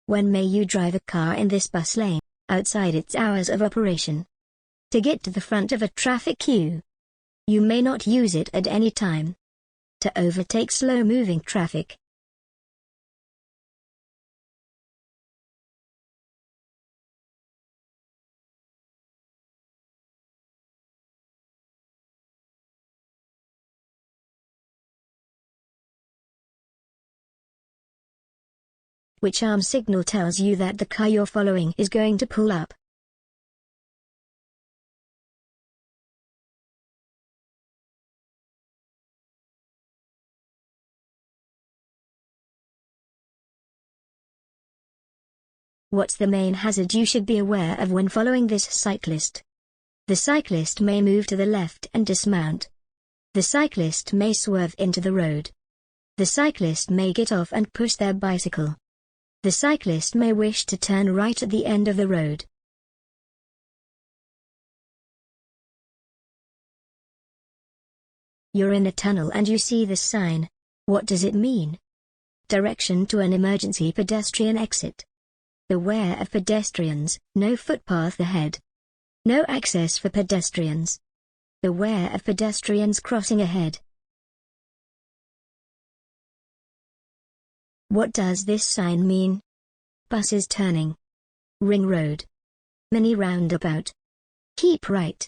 When may you drive a car in this bus lane, outside its hours of operation? To get to the front of a traffic queue. You may not use it at any time. To overtake slow-moving traffic. Which arm signal tells you that the car you're following is going to pull up? What's the main hazard you should be aware of when following this cyclist? The cyclist may move to the left and dismount. The cyclist may swerve into the road. The cyclist may get off and push their bicycle. The cyclist may wish to turn right at the end of the road. You're in a tunnel and you see this sign. What does it mean? Direction to an emergency pedestrian exit. Beware of pedestrians, no footpath ahead. No access for pedestrians. Beware of pedestrians crossing ahead. What does this sign mean? Buses turning. Ring road. Mini roundabout. Keep right.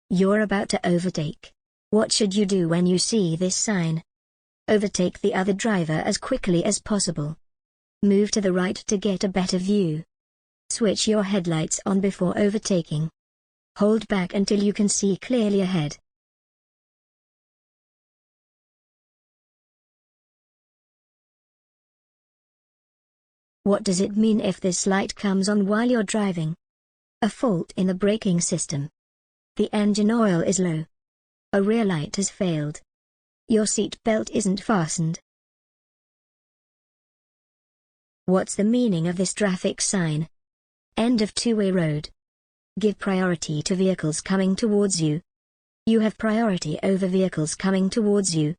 You're about to overtake. What should you do when you see this sign? Overtake the other driver as quickly as possible. Move to the right to get a better view. Switch your headlights on before overtaking. Hold back until you can see clearly ahead. What does it mean if this light comes on while you're driving? A fault in the braking system. The engine oil is low. A rear light has failed. Your seat belt isn't fastened. What's the meaning of this traffic sign? End of two-way road. Give priority to vehicles coming towards you. You have priority over vehicles coming towards you.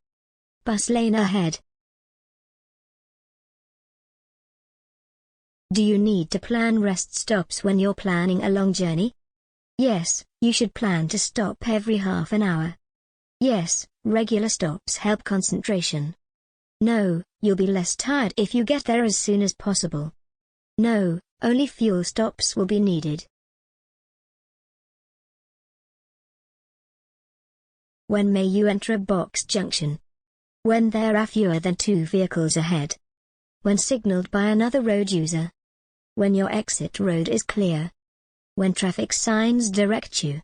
Bus lane ahead. Do you need to plan rest stops when you're planning a long journey? Yes, you should plan to stop every half an hour. Yes, regular stops help concentration. No, you'll be less tired if you get there as soon as possible. No, only fuel stops will be needed. When may you enter a box junction? When there are fewer than 2 vehicles ahead. When signaled by another road user. When your exit road is clear. When traffic signs direct you.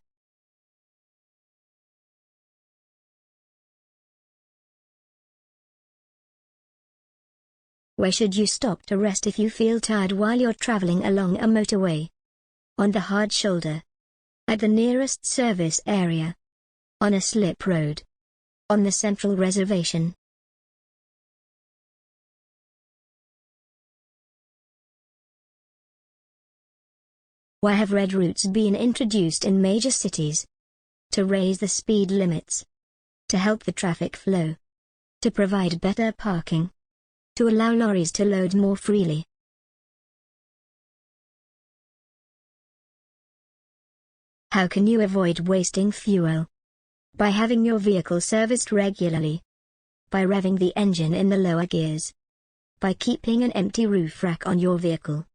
Where should you stop to rest if you feel tired while you're traveling along a motorway? On the hard shoulder. At the nearest service area. On a slip road. On the central reservation. Why have red routes been introduced in major cities? To raise the speed limits. To help the traffic flow. To provide better parking. To allow lorries to load more freely. How can you avoid wasting fuel? By having your vehicle serviced regularly. By revving the engine in the lower gears. By keeping an empty roof rack on your vehicle.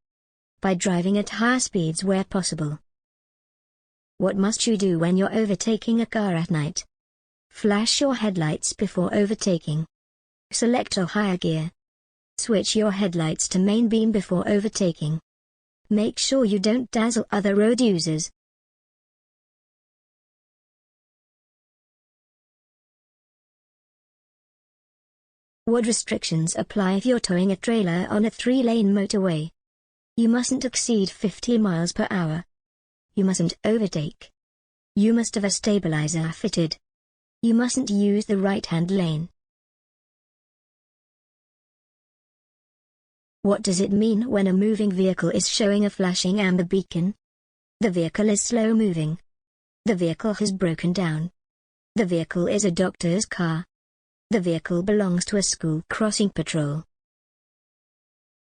By driving at higher speeds where possible. What must you do when you're overtaking a car at night? Flash your headlights before overtaking. Select a higher gear. Switch your headlights to main beam before overtaking. Make sure you don't dazzle other road users. What restrictions apply if you're towing a trailer on a 3-lane motorway? You mustn't exceed 50 miles per hour. You mustn't overtake. You must have a stabilizer fitted. You mustn't use the right-hand lane. What does it mean when a moving vehicle is showing a flashing amber beacon? The vehicle is slow moving. The vehicle has broken down. The vehicle is a doctor's car. The vehicle belongs to a school crossing patrol.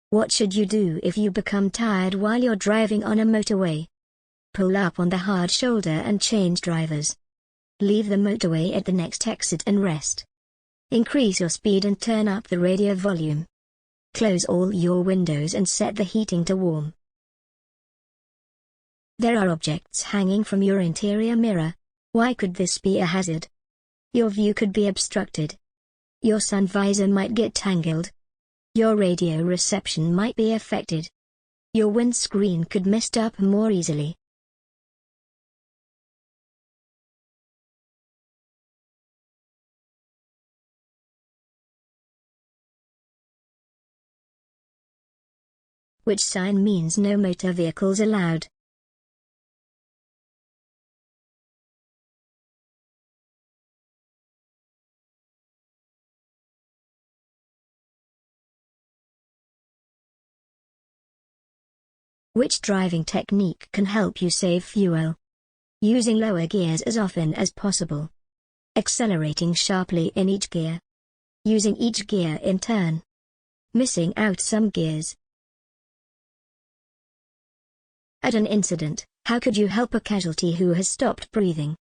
What should you do if you become tired while you're driving on a motorway? Pull up on the hard shoulder and change drivers. Leave the motorway at the next exit and rest. Increase your speed and turn up the radio volume. Close all your windows and set the heating to warm. There are objects hanging from your interior mirror. Why could this be a hazard? Your view could be obstructed. Your sun visor might get tangled. Your radio reception might be affected. Your windscreen could mist up more easily. Which sign means no motor vehicles allowed? Which driving technique can help you save fuel? Using lower gears as often as possible. Accelerating sharply in each gear. Using each gear in turn. Missing out some gears. At an incident, how could you help a casualty who has stopped breathing?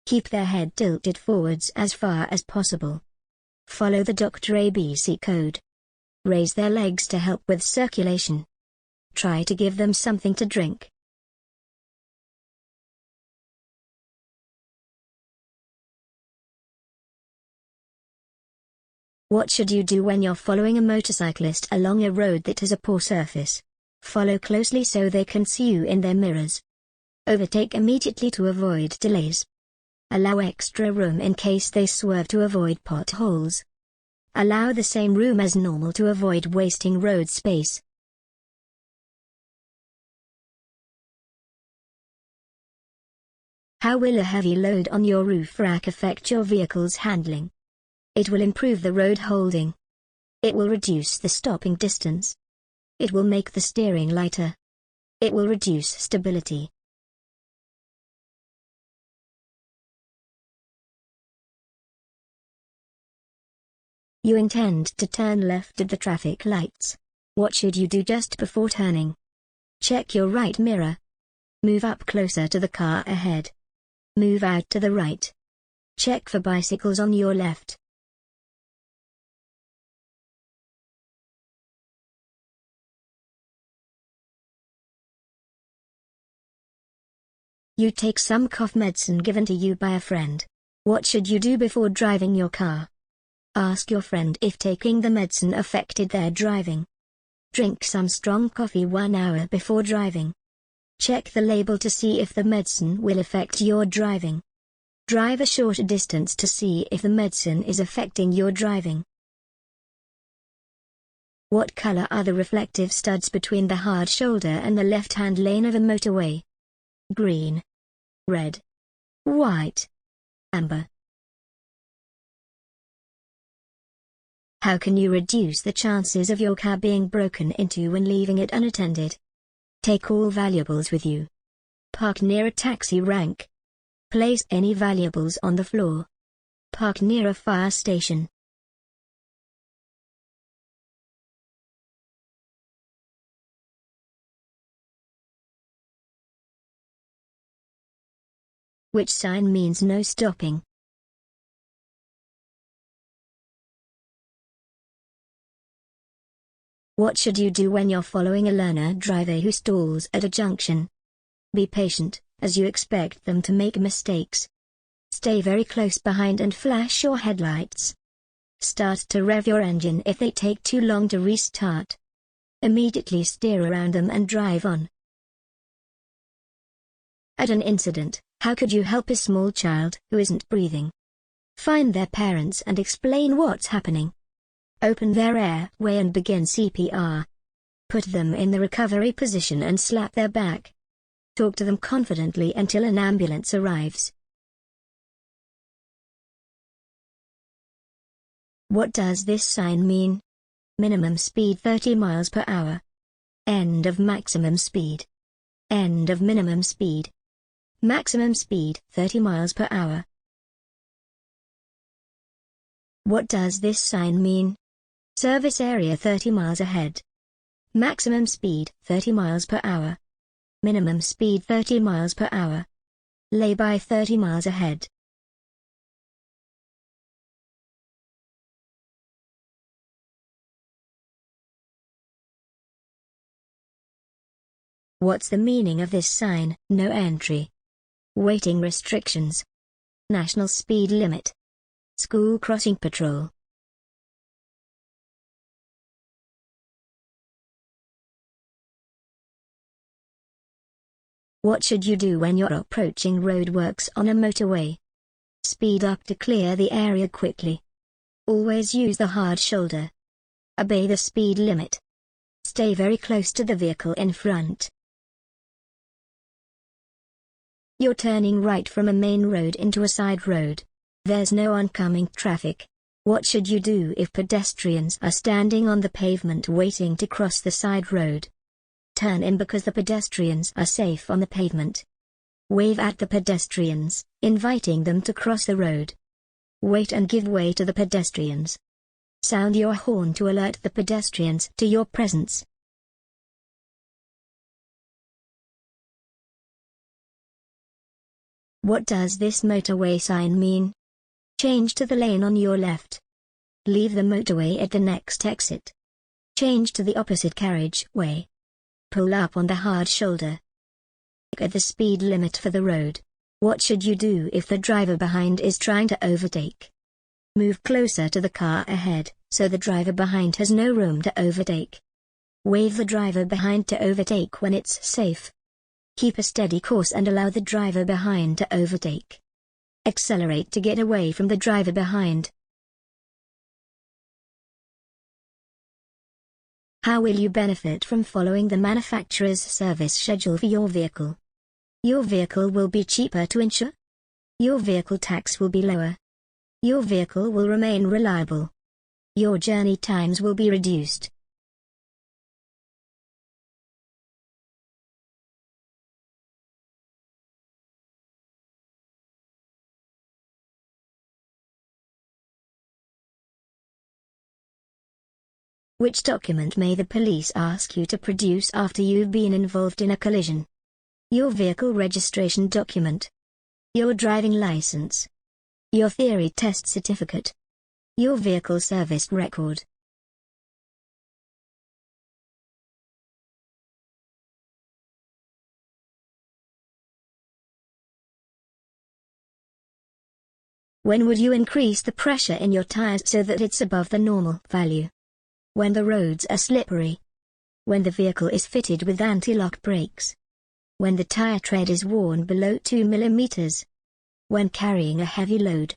Keep their head tilted forwards as far as possible. Follow the Doctor ABC code. Raise their legs to help with circulation. Try to give them something to drink. What should you do when you're following a motorcyclist along a road that has a poor surface? Follow closely so they can see you in their mirrors. Overtake immediately to avoid delays. Allow extra room in case they swerve to avoid potholes. Allow the same room as normal to avoid wasting road space. How will a heavy load on your roof rack affect your vehicle's handling? It will improve the road holding. It will reduce the stopping distance. It will make the steering lighter. It will reduce stability. You intend to turn left at the traffic lights. What should you do just before turning? Check your right mirror. Move up closer to the car ahead. Move out to the right. Check for bicycles on your left. You take some cough medicine given to you by a friend. What should you do before driving your car? Ask your friend if taking the medicine affected their driving. Drink some strong coffee 1 hour before driving. Check the label to see if the medicine will affect your driving. Drive a short distance to see if the medicine is affecting your driving. What color are the reflective studs between the hard shoulder and the left-hand lane of a motorway? Green, red, white, amber. How can you reduce the chances of your car being broken into when leaving it unattended? Take all valuables with you. Park near a taxi rank. Place any valuables on the floor. Park near a fire station. Which sign means no stopping? What should you do when you're following a learner driver who stalls at a junction? Be patient, as you expect them to make mistakes. Stay very close behind and flash your headlights. Start to rev your engine if they take too long to restart. Immediately steer around them and drive on. At an incident, how could you help a small child who isn't breathing? Find their parents and explain what's happening. Open their airway and begin CPR. Put them in the recovery position and slap their back. Talk to them confidently until an ambulance arrives. What does this sign mean? Minimum speed 30 miles per hour. End of maximum speed. End of minimum speed. Maximum speed 30 miles per hour. What does this sign mean? Service area 30 miles ahead. Maximum speed 30 miles per hour. Minimum speed 30 miles per hour. Lay-by 30 miles ahead. What's the meaning of this sign? No entry. Waiting restrictions. National speed limit. School crossing patrol. What should you do when you're approaching roadworks on a motorway? Speed up to clear the area quickly. Always use the hard shoulder. Obey the speed limit. Stay very close to the vehicle in front. You're turning right from a main road into a side road. There's no oncoming traffic. What should you do if pedestrians are standing on the pavement waiting to cross the side road? Turn in because the pedestrians are safe on the pavement. Wave at the pedestrians, inviting them to cross the road. Wait and give way to the pedestrians. Sound your horn to alert the pedestrians to your presence. What does this motorway sign mean? Change to the lane on your left. Leave the motorway at the next exit. Change to the opposite carriageway. Pull up on the hard shoulder. At the speed limit for the road. What should you do if the driver behind is trying to overtake? Move closer to the car ahead, so the driver behind has no room to overtake. Wave the driver behind to overtake when it's safe. Keep a steady course and allow the driver behind to overtake. Accelerate to get away from the driver behind. How will you benefit from following the manufacturer's service schedule for your vehicle? Your vehicle will be cheaper to insure. Your vehicle tax will be lower. Your vehicle will remain reliable. Your journey times will be reduced. Which document may the police ask you to produce after you've been involved in a collision? Your vehicle registration document. Your driving license. Your theory test certificate. Your vehicle service record. When would you increase the pressure in your tires so that it's above the normal value? When the roads are slippery. When the vehicle is fitted with anti-lock brakes. When the tire tread is worn below 2 mm. When carrying a heavy load.